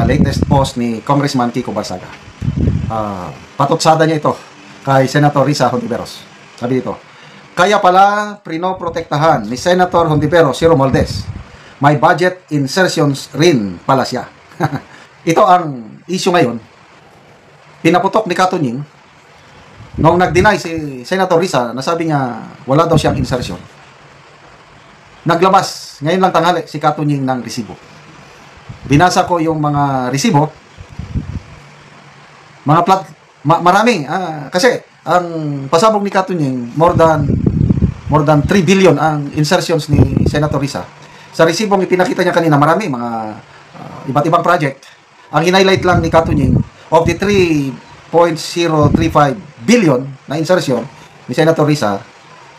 latest post ni Congressman Kiko Barsaga. Patutsada niya ito kay Senator Risa Hontiveros. Sabi dito, kaya pala prinoprotektahan ni Senator Hontiveros si Romualdez. May budget insertions rin pala siya. Ito ang issue ngayon. Pinaputok ni Katunying nung nag-deny si Senator Risa na sabi niya wala daw siyang insertion. Naglabas ngayon lang tanghali si Katunying ng resibo. Binasa ko yung mga resibo. Mga marami. Kasi ang pasabog ni Katunying more than 3 billion ang insertions ni Senator Risa. Sa resibong ipinakita niya kanina, marami mga iba't ibang project. Ang hinighlight lang ni Katunying of the 3.035 billion na insertion ni Senator Risa,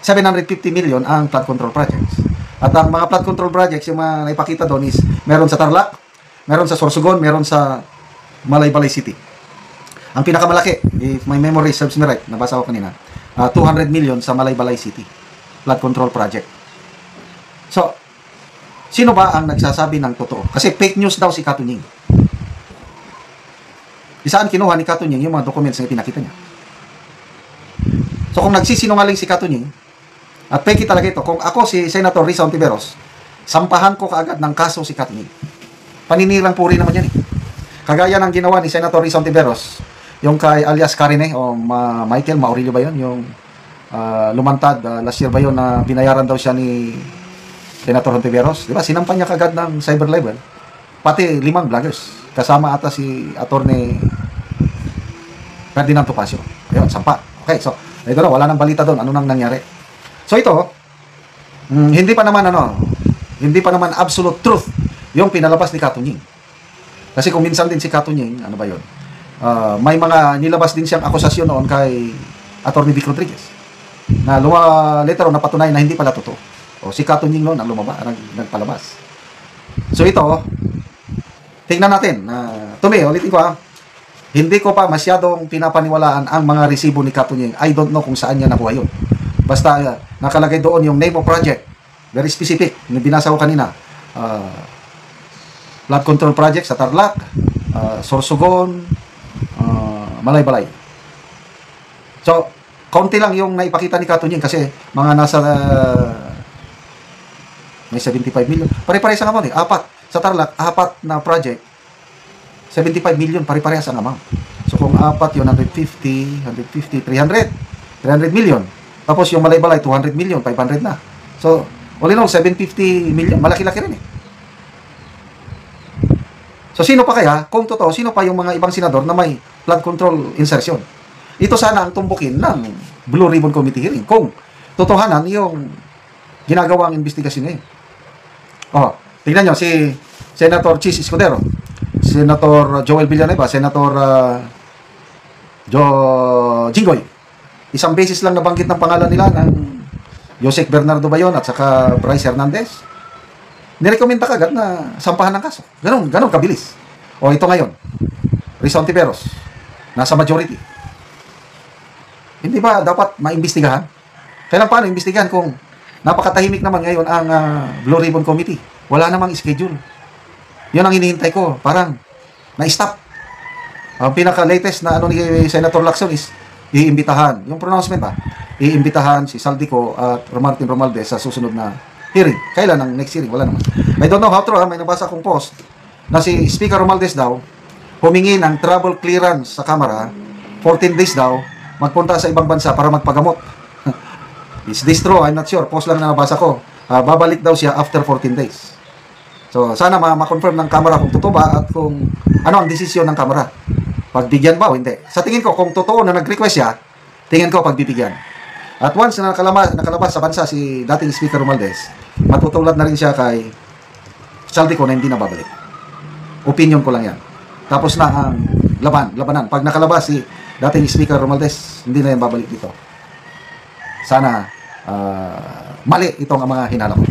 750 million ang flood control projects. At ang mga flood control projects, yung mga naipakita doon is meron sa Tarlac, meron sa Sorsogon, meron sa Malaybalay City. Ang pinakamalaki, if my memory serves me right, nabasa ko kanina, 200 million sa Malaybalay City flood control project. So, sino ba ang nagsasabi ng totoo? Kasi fake news daw si Katunying. Saan kinuha ni Katunying yung mga documents na pinakita niya? So, kung nagsisinungaling si Katunying, at peki talaga ito, kung ako si Senator Risa Hontiveros, sampahan ko kaagad ng kaso si Katunying. Paninirang puri naman yan eh. Kagaya ng ginawa ni Senator Risa Hontiveros, yung kay alias Karine, o Michael Maurilio ba yun? Yung lumantad, last year ba yun na binayaran daw siya ni Senator Hontiveros? Diba? Sinampan niya kaagad ng cyber level. Pati 5 vloggers. Kasama ata si Attorney Ferdinand Topacio. Ayun, sampa. Okay, so, ito na, wala nang balita doon. Ano nang nangyari? So ito, hindi pa naman absolute truth yung pinalabas ni Katunying. Kasi kung minsan din si Katunying, ano ba yun? May mga nilabas din siyang akusasyon noon kay Attorney Vic Rodriguez na later on napatunayan na hindi pala totoo. O si Katunying noon ang nagpalabas. So ito, tingnan natin. Ulitin ko hindi ko pa masyadong pinapaniwalaan ang mga resibo ni Katunying. I don't know kung saan niya nakuha yun. Basta nakalagay doon yung name of project. Very specific. Yung binasa ko kanina. Flood control project sa Tarlac, Sorsogon, Malaybalay. So, kaunti lang yung naipakita ni Katunying kasi mga nasa may 75 million. Pare-parehas ang amount eh. 4. Sa Tarlac, 4 na project. 75 million. Pare-parehas ang amount. So, kung 4 yun, 150, 300 million. Tapos yung Malaybalay, 200 million, 500 na. So, all in all, 750 million. Malaki-laki rin eh. So, sino pa kaya, kung totoo, sino pa yung mga ibang senador na may flood control insertion? Ito sana ang tumbukin ng Blue Ribbon Committee hearing. Kung totohanan yung ginagawang investigasyon ngayon. Tingnan nyo, si Senator Chis Escudero, Senator Joel Villanueva, Senator Jinggoy. Isang beses lang nabanggit ng pangalan nila ng Josec Bernardo Bayon at saka Bryce Hernandez. Nirekomenda kagad na sampahan ng kaso. Ganun kabilis. O ito ngayon, Risa Hontiveros, nasa majority. Hindi ba dapat maimbestigahan? Kailan paano imbestigahan kung napakatahimik naman ngayon ang Blue Ribbon Committee? Wala namang schedule. Yun ang hinihintay ko. Parang na-stop. Ang pinaka-latest na ni Senator Lacson is iimbitahan. Yung pronouncement ba? Iimbitahan si Saldico at Martin Romualdez sa susunod na hearing. Kailan ang next hearing? Wala naman. I don't know how true. May nabasa akong post na si Speaker Romualdez daw humingi ng travel clearance sa Kamara. 14 days daw magpunta sa ibang bansa para magpagamot. Is this true? I'm not sure. Post lang na nabasa ko. Babalik daw siya after 14 days. So, sana ma-confirm ng Kamara kung totoo ba at kung ano ang desisyon ng Kamara. Pagbigyan ba o hindi? Sa tingin ko, kung totoo na nag-request siya, tingin ko pagbibigyan. At once na nakalabas sa bansa si dating Speaker Romualdez, matutulad na rin siya kay Saldico na hindi na babalik. Opinion ko lang yan. Tapos na ang labanan. Pag nakalabas si dating Speaker Romualdez, hindi na yan babalik dito. Sana mali itong mga hinala ko.